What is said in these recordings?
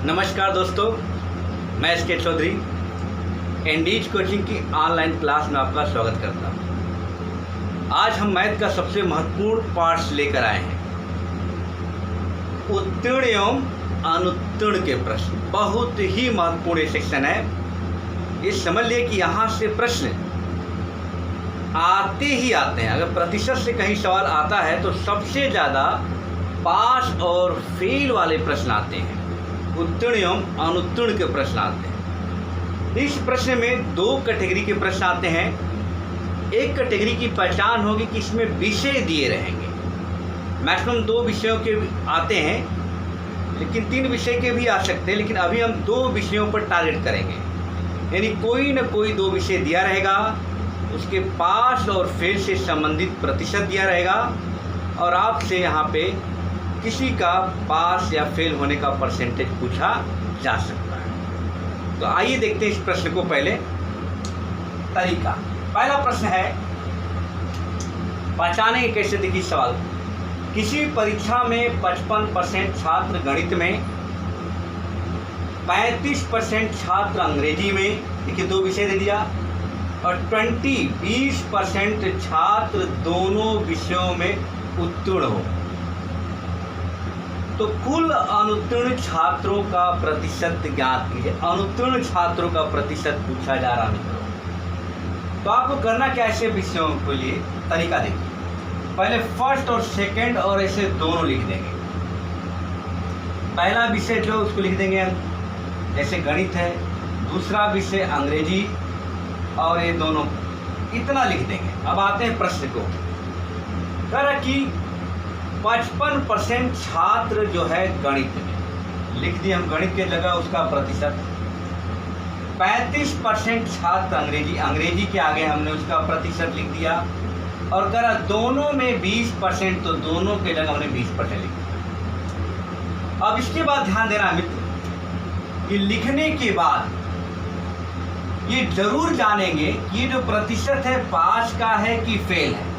नमस्कार दोस्तों, मैं एस के चौधरी एनडीज कोचिंग की ऑनलाइन क्लास में आपका स्वागत करता हूँ। आज हम मैथ का सबसे महत्वपूर्ण पार्ट्स लेकर आए हैं। उत्तीर्ण एवं अनुत्तीर्ण के प्रश्न बहुत ही महत्वपूर्ण ये सेक्शन है। ये समझ लिए कि यहाँ से प्रश्न आते ही आते हैं। अगर प्रतिशत से कहीं सवाल आता है तो सबसे ज़्यादा पास और फेल वाले प्रश्न आते हैं, उत्तीर्ण एवं अनुत्तीर्ण के प्रश्न आते हैं। इस प्रश्न में दो कैटेगरी के प्रश्न आते हैं। एक कैटेगरी की पहचान होगी कि इसमें विषय दिए रहेंगे। मैक्सिमम 2 विषयों के आते हैं, लेकिन 3 विषय के भी आ सकते हैं, लेकिन अभी हम 2 विषयों पर टारगेट करेंगे। यानी कोई न कोई 2 विषय दिया रहेगा, उसके पास और फेल से संबंधित प्रतिशत दिया रहेगा और आपसे यहाँ पे किसी का पास या फेल होने का परसेंटेज पूछा जा सकता है। तो आइए देखते हैं इस प्रश्न को। पहले तरीका, पहला प्रश्न है पहचानेंगे कैसे। देखिए सवाल, किसी परीक्षा में 55% छात्र गणित में, 35% छात्र अंग्रेजी में, देखिए 2 विषय दे दिया, और 20% छात्र दोनों विषयों में उत्तीर्ण हो, तो कुल अनुत्तीर्ण छात्रों का प्रतिशत ज्ञात कीजिए। अनुत्तीर्ण छात्रों का प्रतिशत पूछा जा रहा मित्रों। तो आपको करना क्या, ऐसे विषयों के लिए तरीका देखिए। पहले फर्स्ट और सेकंड और ऐसे दोनों लिख देंगे। पहला विषय जो उसको लिख देंगे जैसे गणित है, दूसरा विषय अंग्रेजी, और ये दोनों इतना लिख देंगे। अब आते हैं प्रश्न को। कह रहा कि 55% छात्र जो है गणित में, लिख दिए हम गणित के जगह उसका प्रतिशत। 35% छात्र अंग्रेजी के आगे हमने उसका प्रतिशत लिख दिया। और कह रहा दोनों में 20%, तो दोनों के जगह हमने 20% लिख दिया। अब इसके बाद ध्यान देना मित्र कि लिखने के बाद ये जरूर जानेंगे कि ये जो प्रतिशत है पास का है कि फेल है।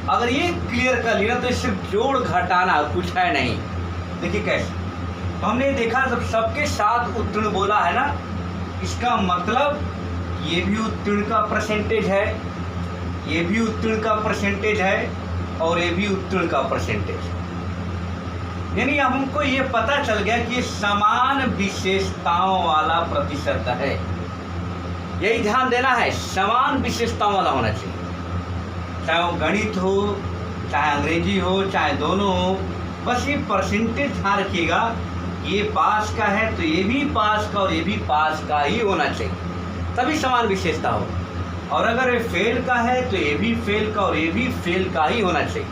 अगर ये क्लियर कर लिया तो सिर्फ जोड़ घटाना कुछ है नहीं। देखिए कैसे, तो हमने देखा जब सबके साथ उत्तीर्ण बोला है ना, इसका मतलब ये भी उत्तीर्ण का परसेंटेज है, ये भी उत्तीर्ण का परसेंटेज है, और ये भी उत्तीर्ण का परसेंटेज। यानी हमको ये पता चल गया कि ये समान विशेषताओं वाला प्रतिशत है। यही ध्यान देना है, समान विशेषताओं वाला होना चाहिए। चाहे वो गणित हो, चाहे अंग्रेजी हो, चाहे दोनों हो, बस ये परसेंटेज ध्यान रखिएगा। ये पास का है तो ये भी पास का और ये भी पास का ही होना चाहिए, तभी समान विशेषता हो। और अगर ये फेल का है तो ये भी फेल का और ये भी फेल का ही होना चाहिए।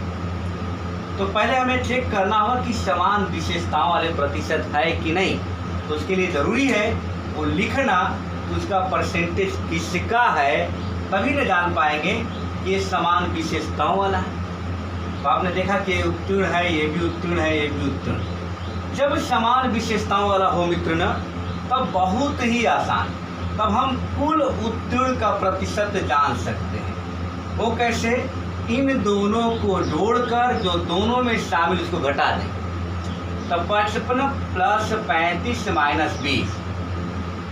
तो पहले हमें चेक करना होगा कि समान विशेषताओं वाले प्रतिशत है कि नहीं। तो उसके लिए ज़रूरी है वो लिखना कि उसका परसेंटेज किसका है, तभी न जान पाएंगे ये समान विशेषताओं वाला है। तो आपने देखा कि उत्तीर्ण है, ये भी उत्तीर्ण है, ये भी उत्तीर्ण। जब समान विशेषताओं वाला हो मित्र न, तब बहुत ही आसान, तब हम कुल उत्तीर्ण का प्रतिशत जान सकते हैं। वो कैसे, इन दोनों को जोड़कर जो दोनों में शामिल उसको घटा दें। तब 55 + 35 - 20,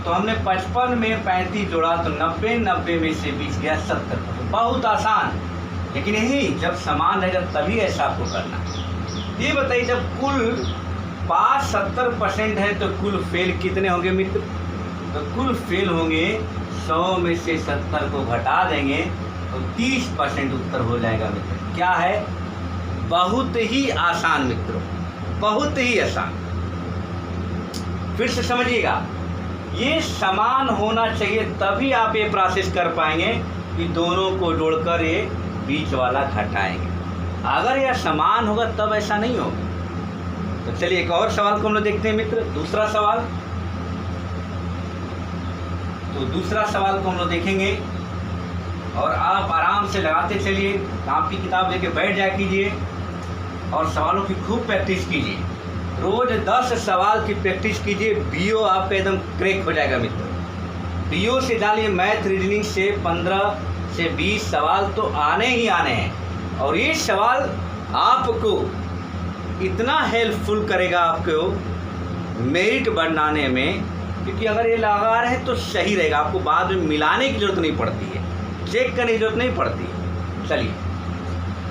तो हमने 55 में 35 जोड़ा तो 90, 90 में से 20 गया 70। बहुत आसान, लेकिन यही जब समान रहेगा तभी ऐसा आपको करना है। ये बताइए, जब कुल पास 70% है तो कुल फेल कितने होंगे मित्र? तो कुल फेल होंगे 100 में से 70 को घटा देंगे तो 30% उत्तर हो जाएगा मित्र। क्या है, बहुत ही आसान मित्रों, बहुत ही आसान। फिर से समझिएगा, ये समान होना चाहिए तभी आप ये प्रोसेस कर पाएंगे कि दोनों को जोड़कर ये बीच वाला घटाएंगे। अगर यह समान होगा तब ऐसा नहीं होगा। तो चलिए एक और सवाल को हम लोग देखते हैं मित्र। दूसरा सवाल, तो दूसरा सवाल को हम लोग देखेंगे और आप आराम से लगाते चलिए। आपकी किताब लेके बैठ जाया कीजिए और सवालों की खूब प्रैक्टिस कीजिए। रोज 10 सवाल की प्रैक्टिस कीजिए, बीओ आपका एकदम क्रैक हो जाएगा मित्र। बीओ से जानिए, मैथ रीजनिंग से 15 से 20 सवाल तो आने ही आने हैं, और ये सवाल आपको इतना हेल्पफुल करेगा आपको मेरिट बनाने में, क्योंकि अगर ये लगा रहे तो सही रहेगा, आपको बाद में मिलाने की जरूरत नहीं पड़ती है, चेक करने की जरूरत नहीं पड़ती है। चलिए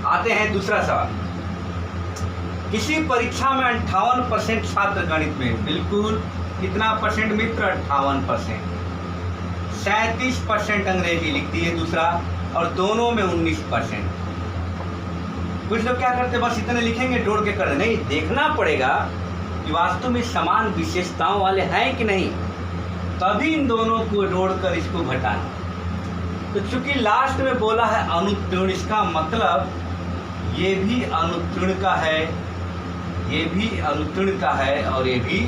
आते हैं दूसरा सवाल। किसी परीक्षा में 58% छात्र गणित में, बिल्कुल कितना परसेंट मित्र? 58%। 37% अंग्रेजी लिख दिए दूसरा, और दोनों में 19%। कुछ लोग क्या करते, बस इतने लिखेंगे जोड़ के कर दे, नहीं, देखना पड़ेगा कि वास्तव में समान विशेषताओं वाले हैं कि नहीं, तभी इन दोनों को जोड़कर इसको घटाना। तो चूंकि लास्ट में बोला है अनुत्तीर्ण, इसका मतलब ये भी अनुत्तीर्ण का है, ये भी अनुत्तीर्ण का है, और ये भी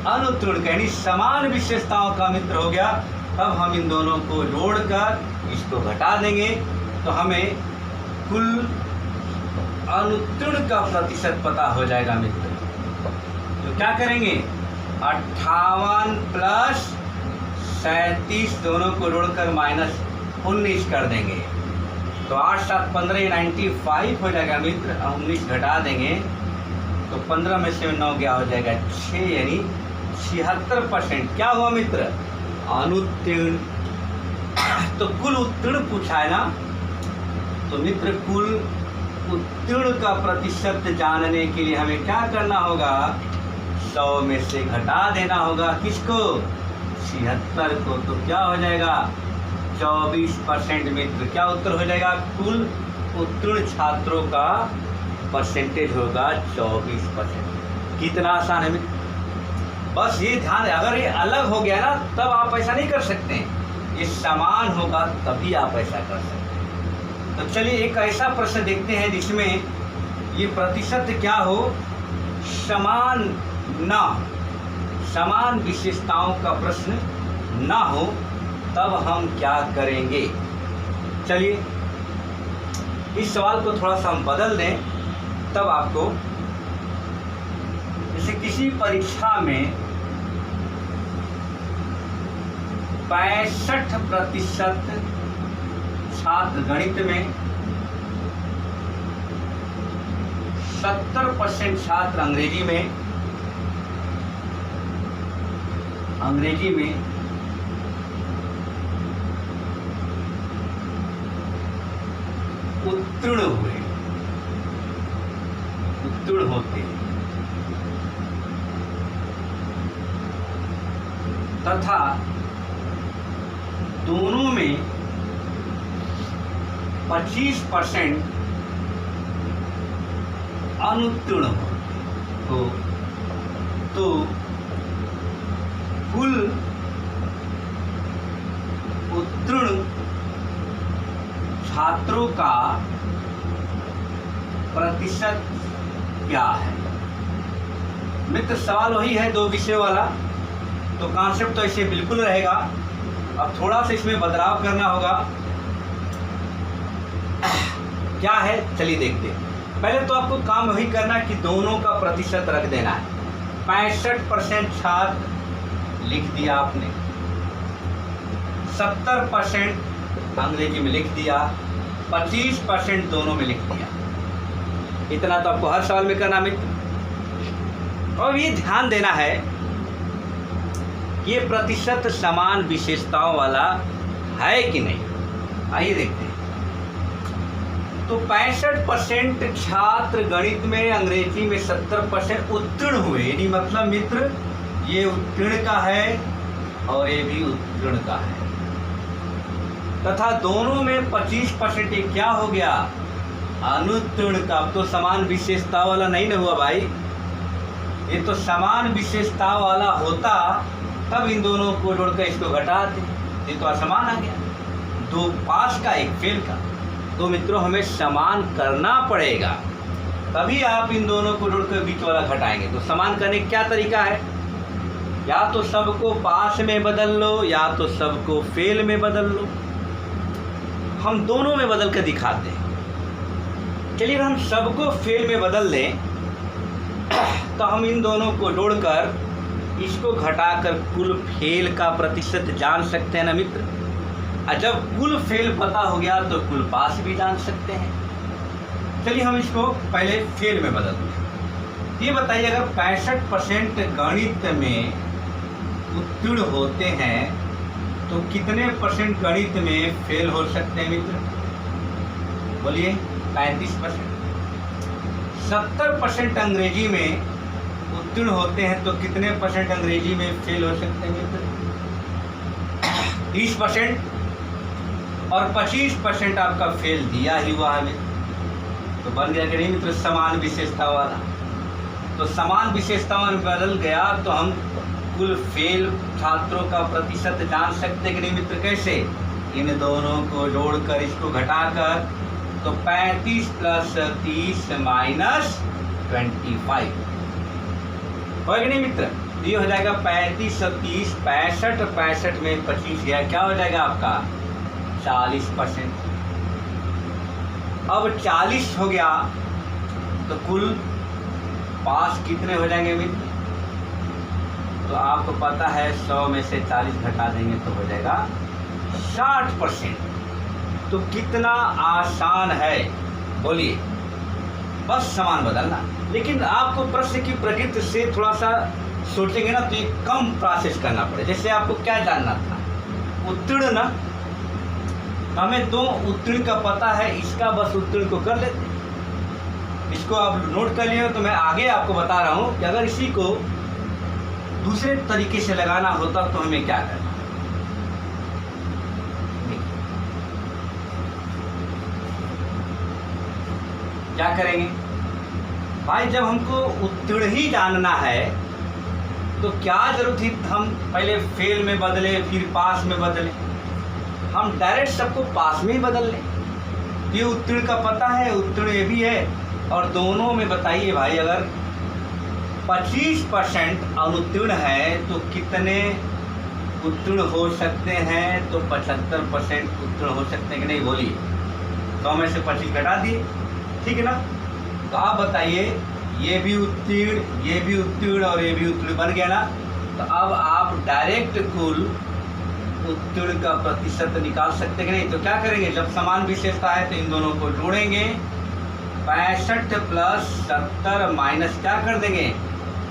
अनुत्तीर्ण का, यानी समान विशेषताओं का मित्र हो गया। अब हम इन दोनों को जोड़कर इसको घटा देंगे तो हमें कुल अनुत्तीर्ण का प्रतिशत पता हो जाएगा मित्र। तो क्या करेंगे, 58 प्लस 37 दोनों को जोड़कर -19 कर देंगे, तो 8 7 15 95 हो जाएगा मित्र। 19 घटा देंगे तो 15 में से 9 क्या हो जाएगा, 6, यानी 76%। क्या हुआ मित्र, अनुत्तीर्ण। तो कुल उत्तीर्ण पूछा है ना, तो मित्र कुल उत्तीर्ण का प्रतिशत जानने के लिए हमें क्या करना होगा, 100 में से घटा देना होगा, किसको, 76 को। तो क्या हो जाएगा, 24% मित्र। क्या उत्तर हो जाएगा, कुल उत्तीर्ण छात्रों का परसेंटेज होगा 24%। कितना आसान है मित्र, बस ये ध्यान है। अगर ये अलग हो गया ना तब आप ऐसा नहीं कर सकते, ये समान होगा तभी आप ऐसा कर सकते हैं। तो चलिए एक ऐसा प्रश्न देखते हैं जिसमें ये प्रतिशत क्या हो, समान ना, समान विशेषताओं का प्रश्न ना हो, तब हम क्या करेंगे। चलिए इस सवाल को थोड़ा सा हम बदल दें, तब आपको, जैसे किसी परीक्षा में 65% छात्र गणित में, 70% छात्र अंग्रेजी में, उत्तीर्ण होते हैं, तथा दोनों में 25% अनुत्तीर्ण हो, तो कुल उत्तीर्ण छात्रों का प्रतिशत क्या है। मित्र सवाल वही है, 2 विषय वाला, तो कॉन्सेप्ट तो ऐसे बिल्कुल रहेगा। अब थोड़ा सा इसमें बदलाव करना होगा। क्या है, चलिए देखते हैं। पहले तो आपको काम वही करना कि दोनों का प्रतिशत रख देना है। 65% छात्र लिख दिया आपने, 70% अंग्रेजी में लिख दिया, 25% दोनों में लिख दिया। इतना तो आपको हर सवाल में करना मित्र। और ये ध्यान देना है, ये प्रतिशत समान विशेषताओं वाला है कि नहीं। आइए देखते हैं। तो 65% छात्र गणित में, अंग्रेजी में 70% उत्तीर्ण हुए, यानी मतलब मित्र ये उत्तीर्ण का है और ये भी उत्तीर्ण का है, तथा दोनों में 25% ये क्या हो गया, अनुत्तीर्ण का। अब तो समान विशेषता वाला नहीं ना हुआ भाई, ये तो समान विशेषता वाला होता तब इन दोनों को जोड़कर इसको घटाते, ये तो असमान आ गया, 2 पास का 1 फेल का। तो मित्रों हमें समान करना पड़ेगा, तभी आप इन दोनों को जोड़कर बीच वाला घटाएंगे। तो समान करने का क्या तरीका है, या तो सबको पास में बदल लो या तो सबको फेल में बदल लो। हम दोनों में बदल कर दिखाते हैं। चलिए हम सबको फेल में बदल दें, तो हम इन दोनों को जोड़कर इसको घटाकर कुल फेल का प्रतिशत जान सकते हैं ना मित्र। और जब कुल फेल पता हो गया तो कुल पास भी जान सकते हैं। चलिए हम इसको पहले फेल में बदल दें। ये बताइए, अगर 65% गणित में उत्तीर्ण होते हैं तो कितने परसेंट गणित में फेल हो सकते हैं मित्र? बोलिए। 35%। 70% अंग्रेजी में उत्तीर्ण होते हैं तो कितने परसेंट अंग्रेजी में फेल हो सकते हैं मित्र? 30%। और 25% आपका फेल दिया ही हुआ है मित्र। तो बन गया कि नहीं मित्र समान विशेषता वाला। तो समान विशेषताओं में बदल गया तो हम कुल फेल छात्रों का प्रतिशत जान सकते कि नहीं मित्र? कैसे? इन दोनों को जोड़कर इसको घटाकर, तो 35 + 30 - 25 हो कि नहीं मित्र? ये हो जाएगा 35 और 30, 65 में 25 गया, क्या हो जाएगा आपका? 40%। अब 40 हो गया तो कुल पास कितने हो जाएंगे मित्र? तो आपको पता है 100 में से 40 घटा देंगे तो हो जाएगा 60%। तो कितना आसान है, बोलिए। बस समान बदलना। लेकिन आपको प्रश्न की प्रकृति से थोड़ा सा सोचेंगे ना तो ये कम प्रोसेस करना पड़े। जैसे आपको क्या जानना था? उत्तीर्ण ना, हमें 2 उत्तीर्ण का पता है, इसका बस उत्तीर्ण को कर लेते। इसको आप नोट कर लिए तो मैं आगे आपको बता रहा हूँ कि अगर इसी को दूसरे तरीके से लगाना होता तो हमें क्या करना। क्या करेंगे भाई? जब हमको उत्तीर्ण ही जानना है तो क्या जरूरत थी हम पहले फेल में बदले फिर पास में बदले? हम डायरेक्ट सबको पास में ही बदल लें। ये उत्तीर्ण का पता है, उत्तीर्ण ये भी है। और दोनों में बताइए भाई, अगर 25% अनुत्तीर्ण है तो कितने उत्तीर्ण हो सकते हैं? तो 75% उत्तीर्ण हो सकते हैं कि नहीं? बोलिए। 100 में से 25 घटा दिए, ठीक है ना? तो आप बताइए, ये भी उत्तीर्ण, ये भी उत्तीर्ण और ये भी उत्तीर्ण बन गया ना? तो अब आप डायरेक्ट कुल उत्तीर्ण का प्रतिशत निकाल सकते कि नहीं? तो क्या करेंगे? जब समान विशेषता है तो इन दोनों को जोड़ेंगे। 65 + 70 माइनस क्या कर देंगे?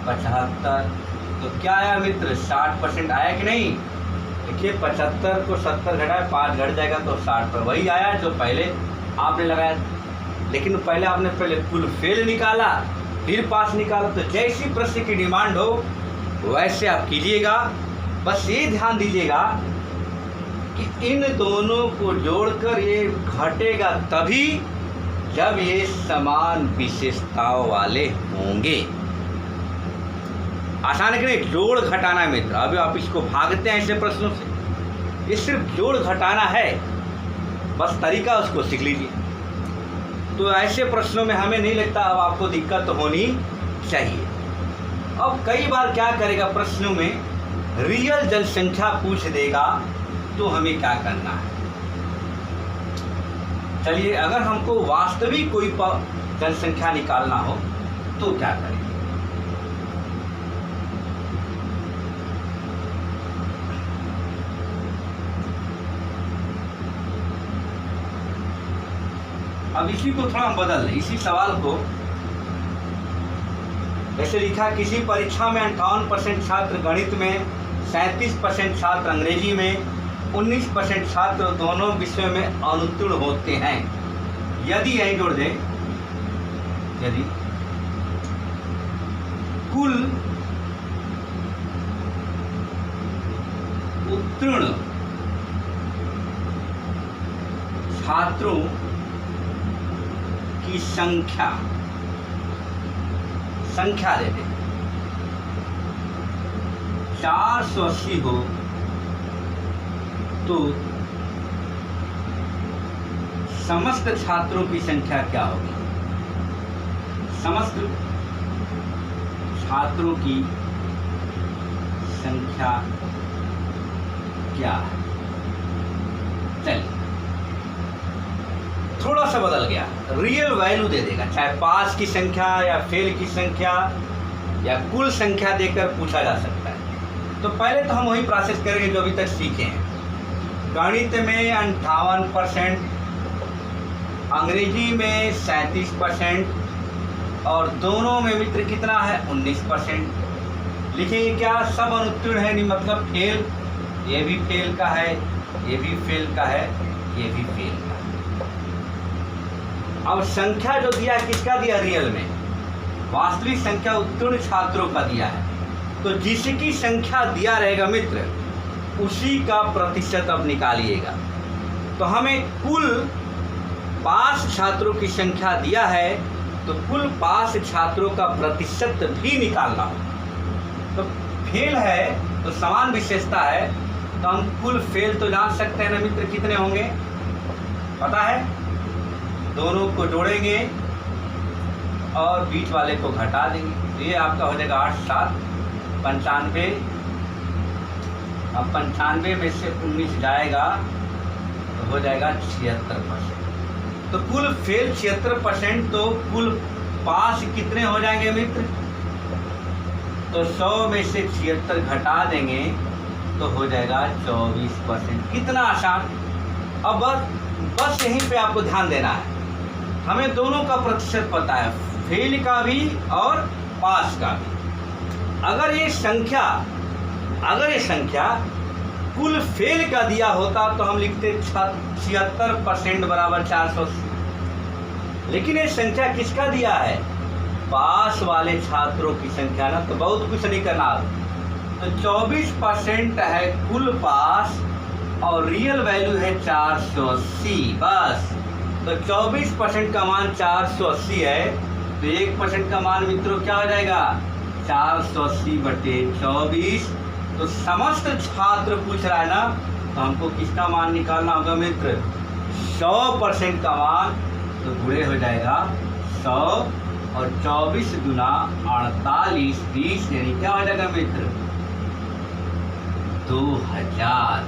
75। तो क्या आया मित्र? 60% आया कि नहीं? देखिए 75 को 70 घटाए 5 घट जाएगा तो 60 पर वही आया जो पहले आपने लगाया। लेकिन पहले आपने कुल फेल निकाला फिर पास निकाला। तो जैसी प्रश्न की डिमांड हो वैसे आप कीजिएगा। बस ये ध्यान दीजिएगा कि इन दोनों को जोड़कर ये घटेगा तभी जब ये समान विशेषताओं वाले होंगे। आसान है कि नहीं? जोड़ घटाना है मित्र। अभी आप इसको भागते हैं ऐसे प्रश्नों से, ये सिर्फ जोड़ घटाना है, बस तरीका उसको सीख लीजिए। तो ऐसे प्रश्नों में हमें नहीं लगता अब आपको दिक्कत तो होनी चाहिए। अब कई बार क्या करेगा, प्रश्नों में रियल जनसंख्या पूछ देगा तो हमें क्या करना है? चलिए, अगर हमको वास्तविक कोई जनसंख्या निकालना हो तो क्या करेंगे? अब इसी को थोड़ा बदल लें, इसी सवाल को जैसे लिखा, किसी परीक्षा में 58% छात्र गणित में, 37% छात्र अंग्रेजी में, 19% छात्र दोनों विषयों में अनुत्तीर्ण होते हैं। यदि यही जोड़ दें, यदि कुल उत्तीर्ण छात्रों की संख्या देते 480 हो तो समस्त छात्रों की संख्या क्या होगी? समस्त छात्रों की संख्या क्या है? चलिए, थोड़ा सा बदल गया, रियल वैल्यू दे देगा, चाहे पास की संख्या या फेल की संख्या या कुल संख्या देकर पूछा जा सकता है। तो पहले तो हम वही प्रोसेस करेंगे जो अभी तक सीखे हैं। गणित में 58%, अंग्रेजी में 37%, और दोनों में मित्र कितना है 19%। लिखेंगे क्या, सब अनुत्तीर्ण है, नहीं मतलब फेल, ये भी फेल का है, ये भी फेल का है, ये भी फेल का है। अब संख्या जो दिया है किसका दिया, रियल में वास्तविक संख्या उत्तीर्ण छात्रों का दिया है। तो जिसकी संख्या दिया रहेगा मित्र उसी का प्रतिशत अब निकालिएगा। तो हमें कुल पास छात्रों की संख्या दिया है, तो कुल पास छात्रों का प्रतिशत भी निकालना हो। तो फेल है तो समान विशेषता है, तो हम कुल फेल तो जान सकते हैं ना मित्र कितने होंगे, पता है, दोनों को जोड़ेंगे और बीच वाले को घटा देंगे। तो ये आपका हो जाएगा 8 7 95। अब 95 में से 19 जाएगा तो हो जाएगा 76%। तो कुल फेल 76%, तो कुल पास कितने हो जाएंगे मित्र, तो 100 में से 76 घटा देंगे तो हो जाएगा 24%। कितना आसान। अब बस यहीं पे आपको ध्यान देना है, हमें दोनों का प्रतिशत पता है, फेल का भी और पास का भी। अगर ये संख्या कुल फेल का दिया होता तो हम लिखते 76% बराबर 480। लेकिन ये संख्या किसका दिया है, पास वाले छात्रों की संख्या ना, तो बहुत कुछ नहीं करना। तो 24% है कुल पास और रियल वैल्यू है 480 बस। तो 24% का मान 480 है, तो 1% का मान मित्रों क्या हो जाएगा 480/24। तो समस्त छात्र पूछ रहा है ना, तो हमको किसका मान निकालना होगा मित्र, 100% का मान। तो गुणे हो जाएगा 100 और 24 गुना 48 20, यानी क्या हो जाएगा मित्र 2000।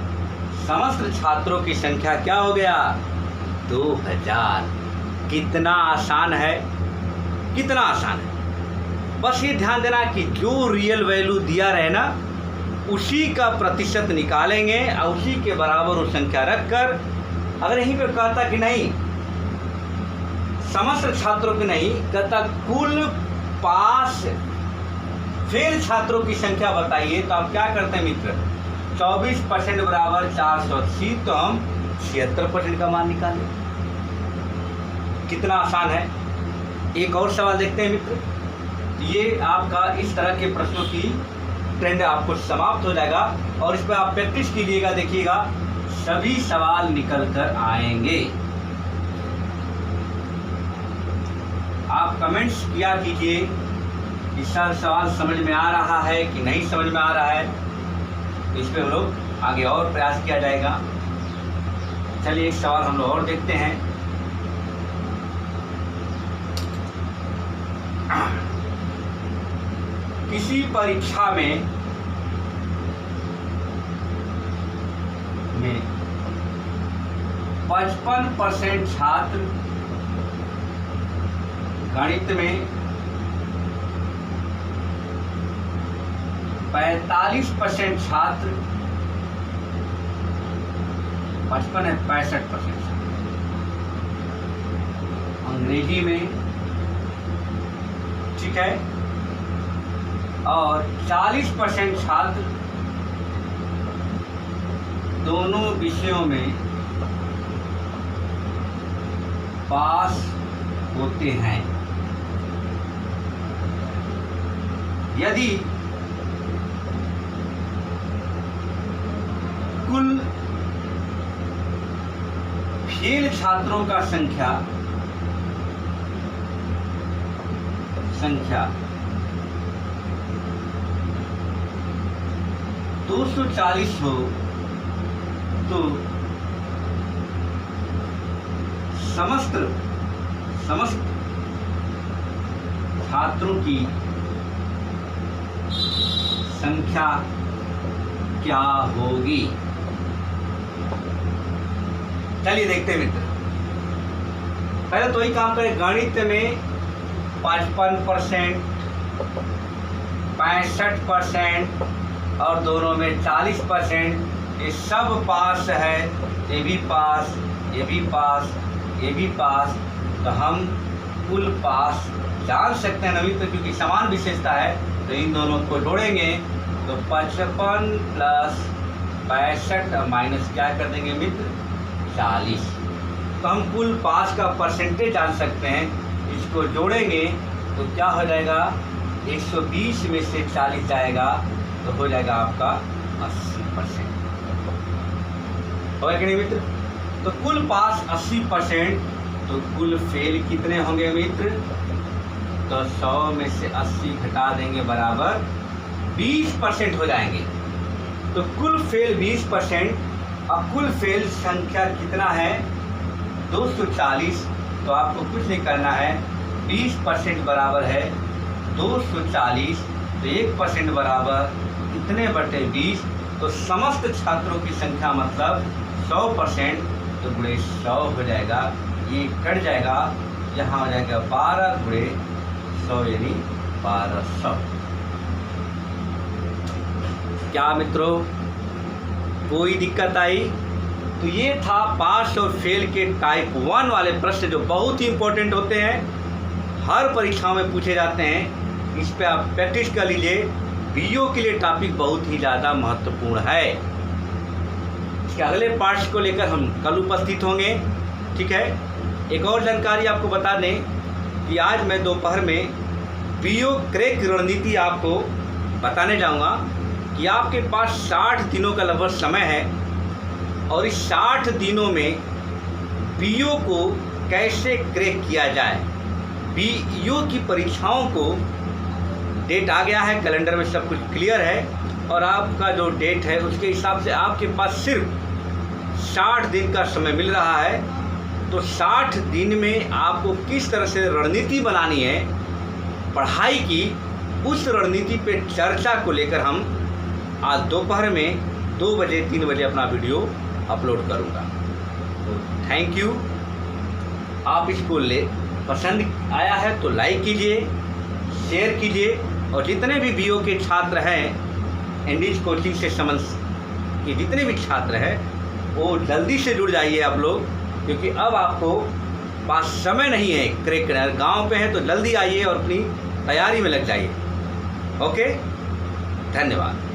समस्त छात्रों की संख्या क्या हो गया 2000। कितना आसान है, कितना आसान है। बस ये ध्यान देना कि जो रियल वैल्यू दिया रहे ना उसी का प्रतिशत निकालेंगे और उसी के बराबर वो संख्या रखकर, अगर यहीं पे कहता कि नहीं समस्त छात्रों की नहीं, कहता कुल पास फेल छात्रों की संख्या बताइए, तो आप क्या करते हैं मित्र 24% बराबर 480, तो हम 76% का मान निकालें। कितना आसान है। एक और सवाल देखते हैं मित्र। ये आपका इस तरह के प्रश्नों की ट्रेंड आपको समाप्त हो जाएगा और इस पर आप प्रैक्टिस कीजिएगा, देखिएगा सभी सवाल निकल कर आएंगे। आप कमेंट्स किया कीजिए कि सर सवाल समझ में आ रहा है कि नहीं समझ में आ रहा है, तो इस पर हम लोग आगे और प्रयास किया जाएगा। चलिए एक सवाल हम लोग और देखते हैं। किसी परीक्षा में 55% छात्र गणित में, 45% छात्र 65% अंग्रेजी में, ठीक है, और 40% छात्र दोनों विषयों में पास होते हैं। यदि कुल फेल छात्रों का संख्या 240 हो तो समस्त छात्रों की संख्या क्या होगी। चलिए देखते हैं मित्र। पहले तो ही काम करें, गणित में 55%, 65% और दोनों में 40%, ये सब पास है, ये भी पास, ये भी पास, ये भी पास। तो हम कुल पास जान सकते हैं ना मित्र, क्योंकि समान विशेषता है। तो इन दोनों को जोड़ेंगे तो 55 प्लस 65 माइनस क्या कर देंगे मित्र 40। तो हम कुल पास का परसेंटेज जान सकते हैं। इसको जोड़ेंगे तो क्या हो जाएगा 120 में से 40 जाएगा तो हो जाएगा आपका 80%। होगा कि नहीं मित्र? तो कुल पास 80%, तो कुल फेल कितने होंगे मित्र? तो 100 में से 80 घटा देंगे बराबर 20% हो जाएंगे। तो कुल फेल 20%। अब कुल फेल संख्या कितना है 240। तो आपको कुछ नहीं करना है, 20% बराबर है 240। तो 1% बराबर इतने बटे 20। तो समस्त छात्रों की संख्या मतलब 100%। तो गुणे 100 हो जाएगा, ये कट जाएगा, यहाँ हो जाएगा 12 गुणे 100 यानी 1200। क्या मित्रों कोई दिक्कत आई? तो ये था पास और फेल के टाइप 1 वाले प्रश्न जो बहुत ही इंपॉर्टेंट होते हैं, हर परीक्षाओं में पूछे जाते हैं। इस पे आप प्रैक्टिस कर लीजिए। बीओ के लिए टॉपिक बहुत ही ज़्यादा महत्वपूर्ण है। इसके अगले पार्ट्स को लेकर हम कल उपस्थित होंगे। ठीक है। एक और जानकारी आपको बता दें कि आज मैं दोपहर में बीओ क्रैक रणनीति आपको बताने जाऊंगा कि आपके पास 60 दिनों का लगभग समय है और इस 60 दिनों में बीओ को कैसे क्रैक किया जाए। बीओ की परीक्षाओं को डेट आ गया है, कैलेंडर में सब कुछ क्लियर है और आपका जो डेट है उसके हिसाब से आपके पास सिर्फ 60 दिन का समय मिल रहा है। तो 60 दिन में आपको किस तरह से रणनीति बनानी है पढ़ाई की, उस रणनीति पे चर्चा को लेकर हम आज दोपहर में 2 बजे 3 बजे अपना वीडियो अपलोड करूँगा। तो थैंक यू। आप इसको पसंद आया है तो लाइक कीजिए, शेयर कीजिए और जितने भी बीओ के छात्र हैं, इंडीज कोचिंग से संबंध के जितने भी छात्र हैं वो जल्दी से जुड़ जाइए आप लोग, क्योंकि अब आपको पास समय नहीं है। क्रैक गांव पे है तो जल्दी आइए और अपनी तैयारी में लग जाइए। ओके, धन्यवाद।